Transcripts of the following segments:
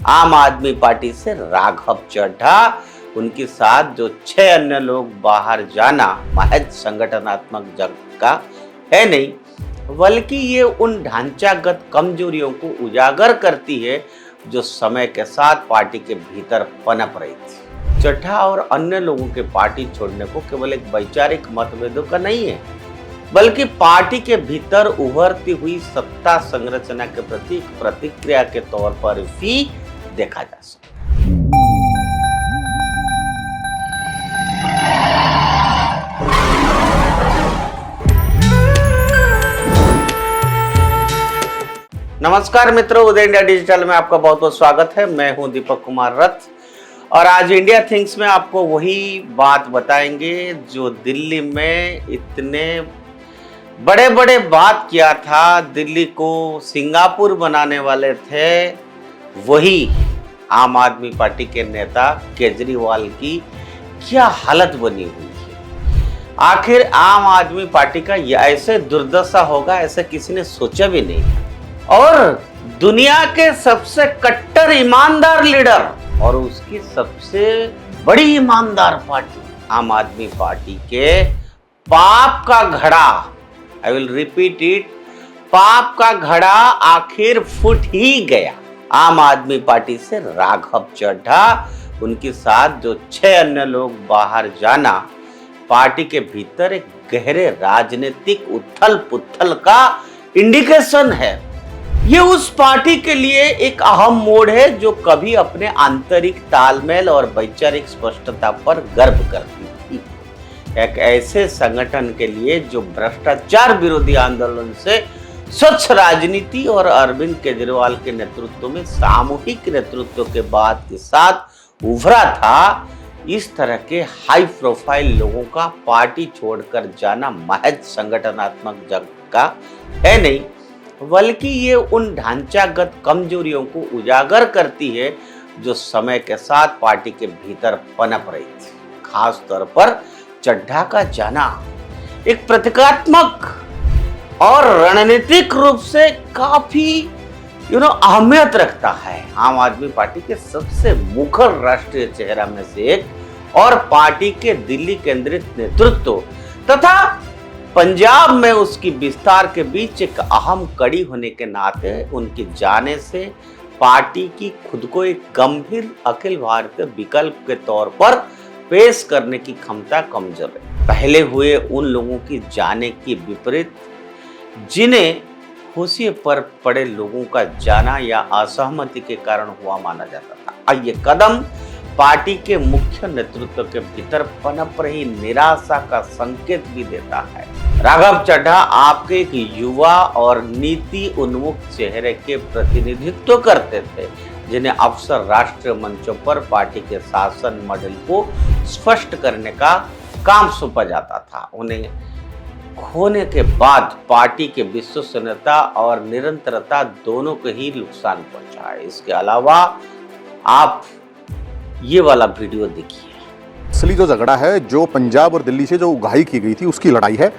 आम आदमी पार्टी से राघव चड्ढा, उनके साथ जो 6 अन्य लोग बाहर जाना महज संगठनात्मक जंग का है नहीं, बल्कि ये उन ढांचागत कमजोरियों को उजागर करती है जो समय के साथ पार्टी के भीतर पनप रही थी। चड्ढा और अन्य लोगों के पार्टी छोड़ने को केवल एक वैचारिक मतभेदों का नहीं है, बल्कि पार्टी के भीतर उभरती हुई सत्ता संरचना के प्रति एक प्रतिक्रिया के तौर पर भी देखा जा सकता है। नमस्कार मित्रों, उदय इंडिया डिजिटल में आपका बहुत बहुत स्वागत है। मैं हूं दीपक कुमार रथ और आज इंडिया थिंग्स में आपको वही बात बताएंगे जो दिल्ली में इतने बड़े बड़े बात किया था, दिल्ली को सिंगापुर बनाने वाले थे, वही आम आदमी पार्टी के नेता केजरीवाल की क्या हालत बनी हुई है। आखिर आम आदमी पार्टी का ऐसे दुर्दशा होगा ऐसे किसी ने सोचा भी नहीं। और दुनिया के सबसे कट्टर ईमानदार लीडर और उसकी सबसे बड़ी ईमानदार पार्टी आम आदमी पार्टी के पाप का घड़ा, आई विल रिपीट इट, पाप का घड़ा आखिर फूट ही गया। आम आदमी पार्टी से राघव चड्ढा, उनके साथ जो 6 अन्य लोग बाहर जाना पार्टी के भीतर एक गहरे राजनीतिक उथल पुथल का इंडिकेशन है। ये उस पार्टी के लिए एक अहम मोड़ है जो कभी अपने आंतरिक तालमेल और वैचारिक स्पष्टता पर गर्व करती थी। एक ऐसे संगठन के लिए जो भ्रष्टाचार विरोधी आंदोलन से स्वच्छ राजनीति और अरविंद केजरीवाल के नेतृत्व में सामूहिक नेतृत्व के बाद के साथ उभरा था, इस तरह के हाई प्रोफाइल लोगों का पार्टी छोड़कर जाना महज संगठनात्मक जंग का है नहीं, बल्कि ये उन ढांचागत कमजोरियों को उजागर करती है जो समय के साथ पार्टी के भीतर पनप रही थी। खास तौर पर चड्ढा का जाना एक प्रतीकात्मक और रणनीतिक रूप से काफी अहमियत रखता है। आम आदमी पार्टी के सबसे मुखर राष्ट्रीय चेहरा में से एक और पार्टी के दिल्ली केंद्रित नेतृत्व तथा पंजाब में उसकी विस्तार के बीच एक अहम कड़ी होने के नाते उनके जाने से पार्टी की खुद को एक गंभीर अखिल भारतीय विकल्प के तौर पर पेश करने की क्षमता कमजोर है। पहले हुए उन लोगों की जाने की विपरीत जिन्हें होशिये पर पड़े लोगों का जाना या असहमति के कारण हुआ माना जाता था। ये कदम पार्टी के मुख्य नेतृत्व के भीतर पनप रही निराशा का संकेत भी देता है। राघव चड्ढा आपके एक युवा और नीति उन्मुख चेहरे के प्रतिनिधित्व करते थे, जिन्हें अक्सर राष्ट्रीय मंचों पर पार्टी के शासन मॉडल को स्पष्ट करने का काम सौंपा जाता था। उन्हें खोने के बाद पार्टी के विश्वसनीयता और निरंतरता दोनों को ही नुकसान पहुंचा है। इसके अलावा आप ये वाला वीडियो देखिए। असली जो झगड़ा है, जो पंजाब और दिल्ली से जो उगाही की गई थी उसकी लड़ाई है।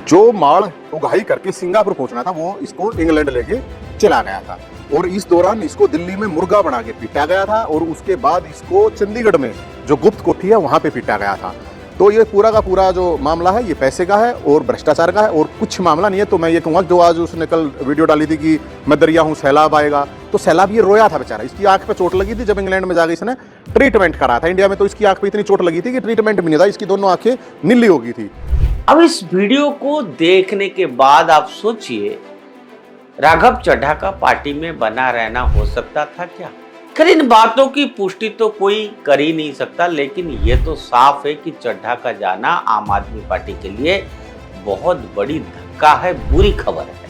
जो माड़ उगाही करके सिंगापुर पहुंचना था वो इसको इंग्लैंड लेके चला गया था और इस दौरान इसको दिल्ली में मुर्गा बना के पीटा गया था और उसके बाद इसको चंडीगढ़ में जो गुप्त कोठी है वहां पे पीटा गया था। तो ये पूरा का पूरा जो मामला है ये पैसे का है और भ्रष्टाचार का है और कुछ मामला नहीं है। तो मैं ये कहूँगा जो आज उसने कल वीडियो डाली थी कि मैं दरिया हूँ सैलाब आएगा, तो सैलाब ये रोया था बेचारा। इसकी आंख पे चोट लगी थी जब इंग्लैंड में जाकर इसने ट्रीटमेंट करा था। इंडिया में तो इसकी आंख पे इतनी चोट लगी थी कि ट्रीटमेंट भी नहीं था, इसकी दोनों आंखें नीली हो गई थी। अब इस वीडियो को देखने के बाद आप सोचिए, राघव चड्ढा का पार्टी में बना रहना हो सकता था क्या? खैर, इन बातों की पुष्टि तो कोई कर ही नहीं सकता, लेकिन ये तो साफ है कि चड्ढा का जाना आम आदमी पार्टी के लिए बहुत बड़ी धक्का है, बुरी खबर है।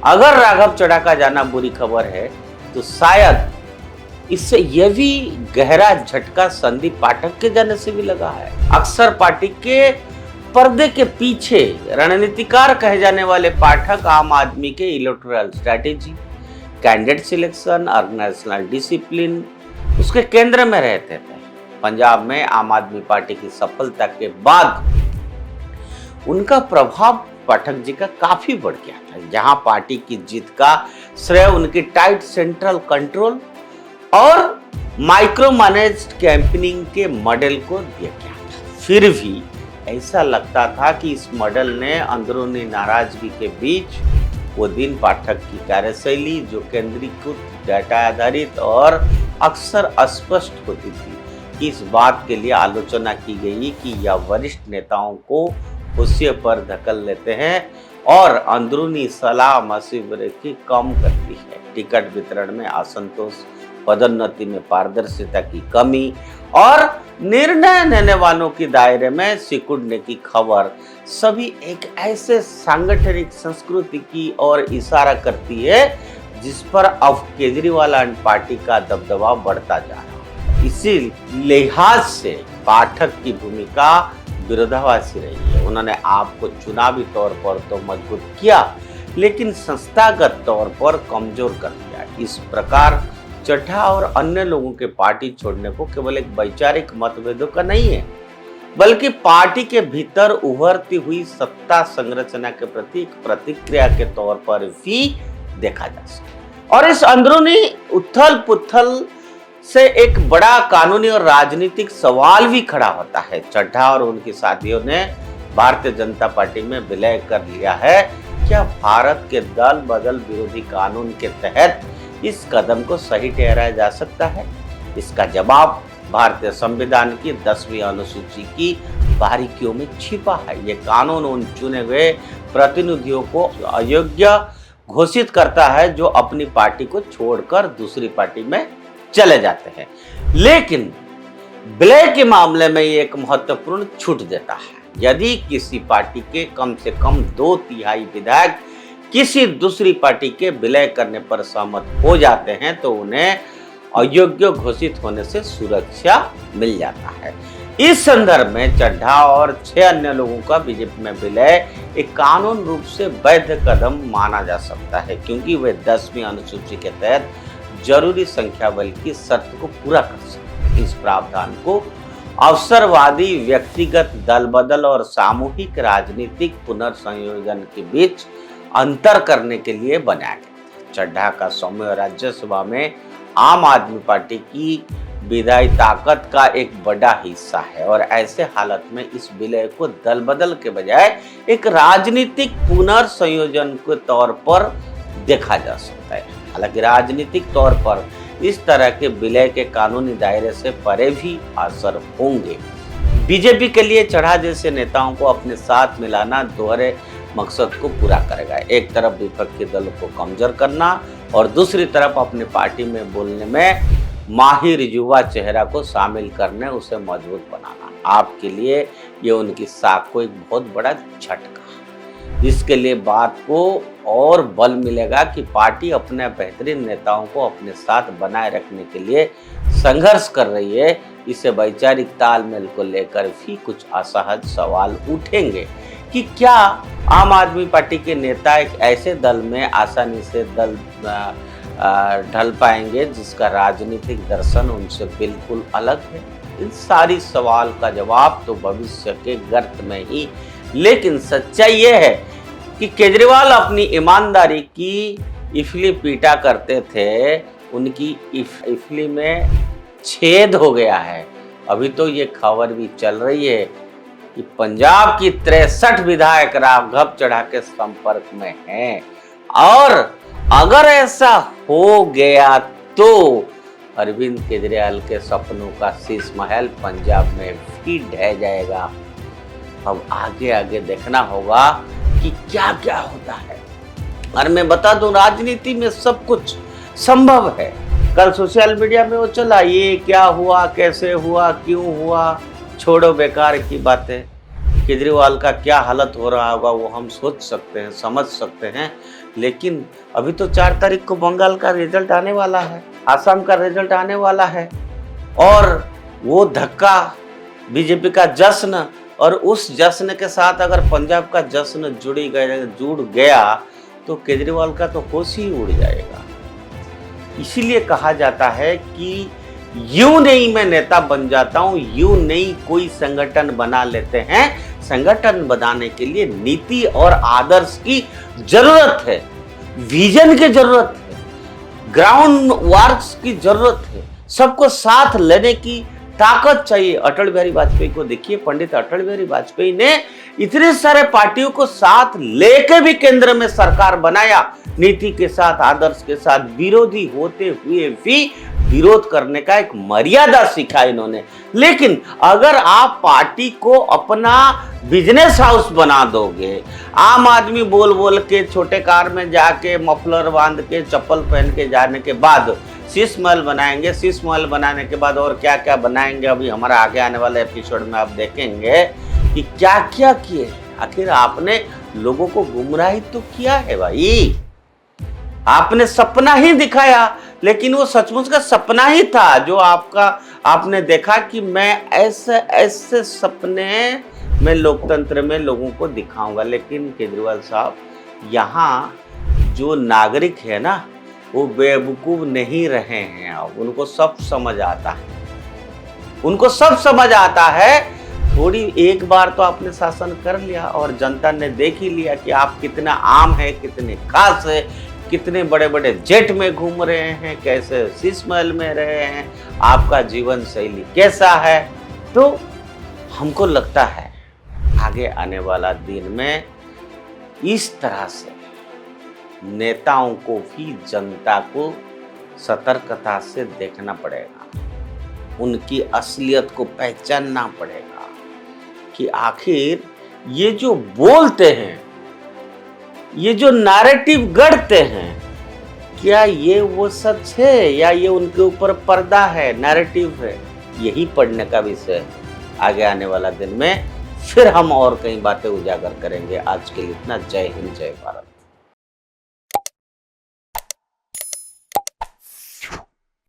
अगर राघव चड्ढा का जाना बुरी खबर है तो शायद इससे यह भी गहरा झटका संदीप पाठक के जाने से भी लगा है। अक्सर पार्टी के पर्दे के पीछे रणनीतिकार कहे जाने वाले पाठक आम आदमी के electoral strategy, candidate selection, organizational discipline उसके केंद्र में रहते थे। पंजाब में आम आदमी पार्टी की सफलता के बाद उनका प्रभाव पाठक जी का काफी बढ़ गया था। जहां पार्टी की जीत का श्रेय उनकी टाइट सेंट्रल कंट्रोल और माइक्रो मैनेज्ड कैंपेनिंग के मॉडल को दिया गया था। फिर भी ऐसा लगता था कि इस मॉडल ने अंदरूनी नाराजगी के बीच वो दिन पाठक की कार्यशैली जो केंद्रीकृत, डाटा आधारित और अक्सर अस्पष्ट होती थी, इस बात के लिए आलोचना की गई कि यह वरिष्ठ नेताओं को कुर्सियों पर धकेल लेते हैं और अंदरूनी सलाह मशवरे की कम करती है। टिकट वितरण में असंतोष, पदोन्नति में पारदर्शिता की कमी और निर्णय लेने वालों की दायरे में सिकुड़ने की खबर सभी एक ऐसे सांगठनिक संस्कृति की ओर इशारा करती है जिस पर अब केजरीवाल एंड पार्टी का दबदबा बढ़ता जा रहा है। इसी लिहाज से पाठक की भूमिका विरोधाभासी रही है। उन्होंने आपको चुनावी तौर पर तो मजबूत किया, लेकिन संस्थागत तौर पर कमजोर कर दिया। इस प्रकार चड्ढा और अन्य लोगों के पार्टी छोड़ने को केवल एक वैचारिक मतभेदों का नहीं है, बल्कि पार्टी के भीतर उभरती हुई सत्ता संरचना के प्रति एक प्रतिक्रिया के तौर पर भी देखा जा सकता। और इस अंदरूनी उथल पुथल से एक बड़ा कानूनी और राजनीतिक सवाल भी खड़ा होता है। चड्ढा और उनके साथियों ने भारतीय जनता पार्टी में विलय कर लिया है। क्या भारत के दल बदल विरोधी कानून के तहत इस कदम को सही ठहराया जा सकता है? इसका जवाब भारतीय संविधान की 10वीं अनुसूची की बारीकियों में छिपा है। ये कानून उन चुने हुए प्रतिनिधियों को अयोग्य घोषित करता है जो अपनी पार्टी को छोड़कर दूसरी पार्टी में चले जाते हैं। लेकिन विलय के मामले में ये एक महत्वपूर्ण छूट देता है। यदि किसी पार्टी के कम से कम 2/3 विधायक किसी दूसरी पार्टी के विलय करने पर सहमत हो जाते हैं तो उन्हें अयोग्य घोषित होने से सुरक्षा मिल जाता है। इस संदर्भ में चड्ढा और 6 अन्य लोगों का बीजेपी में विलय एक कानून रूप से वैध कदम माना जा सकता है, क्योंकि वे 10वीं अनुसूची के तहत जरूरी संख्या बल की शर्त को पूरा कर सकते। इस प्रावधान को अवसरवादी व्यक्तिगत दल बदल और सामूहिक राजनीतिक पुनर्संयोजन के बीच अंतर करने के लिए बनाया गया। चड्ढा का सौम्य राज्यसभा में आम आदमी पार्टी की विधायी ताकत का एक बड़ा हिस्सा है और ऐसे हालत में इस विलय को दल बदल के बजाय एक राजनीतिक पुनर्संयोजन के तौर पर देखा जा सकता है। हालांकि राजनीतिक तौर पर इस तरह के विलय के कानूनी दायरे से परे भी असर होंगे। बीजेपी के लिए चड्ढा जैसे नेताओं को अपने साथ मिलाना दोहरे मकसद को पूरा करेगा। एक तरफ विपक्षी दलों को कमजोर करना और दूसरी तरफ अपनी पार्टी में बोलने में माहिर युवा चेहरा को शामिल करने, उसे मजबूत बनाना। आपके लिए ये उनकी साख को एक बहुत बड़ा झटका, जिसके लिए बात को और बल मिलेगा कि पार्टी अपने बेहतरीन नेताओं को अपने साथ बनाए रखने के लिए संघर्ष कर रही है। इसे वैचारिक तालमेल को लेकर भी कुछ असहज सवाल उठेंगे कि क्या आम आदमी पार्टी के नेता एक ऐसे दल में आसानी से ढल पाएंगे जिसका राजनीतिक दर्शन उनसे बिल्कुल अलग है? इन सारी सवाल का जवाब तो भविष्य के गर्त में ही, लेकिन सच्चाई यह है कि केजरीवाल अपनी ईमानदारी की इफली पीटा करते थे, उनकी इफली में छेद हो गया है। अभी तो ये खबर भी चल रही है कि पंजाब की 63 विधायक राघव चड्ढा के संपर्क में हैं और अगर ऐसा हो गया तो अरविंद केजरीवाल के सपनों का शीश महल पंजाब में भी ढह जाएगा। अब आगे आगे देखना होगा कि क्या क्या होता है। और मैं बता दूं, राजनीति में सब कुछ संभव है। कल सोशल मीडिया में वो चला, ये क्या हुआ, कैसे हुआ, क्यों हुआ, छोड़ो बेकार की बातें। केजरीवाल का क्या हालत हो रहा होगा वो हम सोच सकते हैं, समझ सकते हैं, लेकिन अभी तो 4 तारीख को बंगाल का रिजल्ट आने वाला है, आसाम का रिजल्ट आने वाला है और वो धक्का बीजेपी का जश्न, और उस जश्न के साथ अगर पंजाब का जश्न जुड़ गया तो केजरीवाल का तो होश ही उड़ जाएगा। इसीलिए कहा जाता है कि यूं नहीं मैं नेता बन जाता हूं, यूं नहीं कोई संगठन बना लेते हैं। संगठन बनाने के लिए नीति और आदर्श की जरूरत है, विजन की जरूरत है। ग्राउंड वर्क्स की जरूरत है, सबको साथ लेने की ताकत चाहिए। अटल बिहारी वाजपेयी को देखिए, पंडित अटल बिहारी वाजपेयी ने इतने सारे पार्टियों को साथ लेके भी केंद्र में सरकार बनाया, नीति के साथ, आदर्श के साथ, विरोधी होते हुए भी विरोध करने का एक मर्यादा सीखा इन्होंने। लेकिन अगर आप पार्टी को अपना बिजनेस हाउस बना दोगे, आम आदमी बोल बोल के छोटे कार में जाके मफलर बांध के चप्पल पहन के जाने के बाद शीश महल बनाएंगे, शीश महल बनाने के बाद और क्या क्या बनाएंगे, अभी हमारा आगे आने वाले एपिसोड में आप देखेंगे कि क्या क्या किए। आखिर आपने लोगों को गुमराही तो किया है भाई, आपने सपना ही दिखाया, लेकिन वो सचमुच का सपना ही था जो आपने देखा कि मैं ऐसे ऐसे सपने मैं लोकतंत्र में लोगों को दिखाऊंगा। लेकिन केजरीवाल साहब, यहाँ जो नागरिक है ना, वो बेवकूफ नहीं रहे हैं, अब उनको सब समझ आता है, उनको सब समझ आता है। थोड़ी एक बार तो आपने शासन कर लिया और जनता ने देख ही लिया कि आप कितना आम है, कितने खास है, कितने बड़े बड़े जेट में घूम रहे हैं, कैसे शीश महल में रहे हैं, आपका जीवन शैली कैसा है। तो हमको लगता है आगे आने वाला दिन में इस तरह से नेताओं को भी जनता को सतर्कता से देखना पड़ेगा, उनकी असलियत को पहचानना पड़ेगा कि आखिर ये जो बोलते हैं, ये जो नैरेटिव गढ़ते हैं, क्या ये वो सच है या ये उनके ऊपर पर्दा है, नैरेटिव है। यही पढ़ने का विषय आगे आने वाला दिन में फिर हम और कई बातें उजागर करेंगे। आज के लिए इतना। जय हिंद, जय भारत।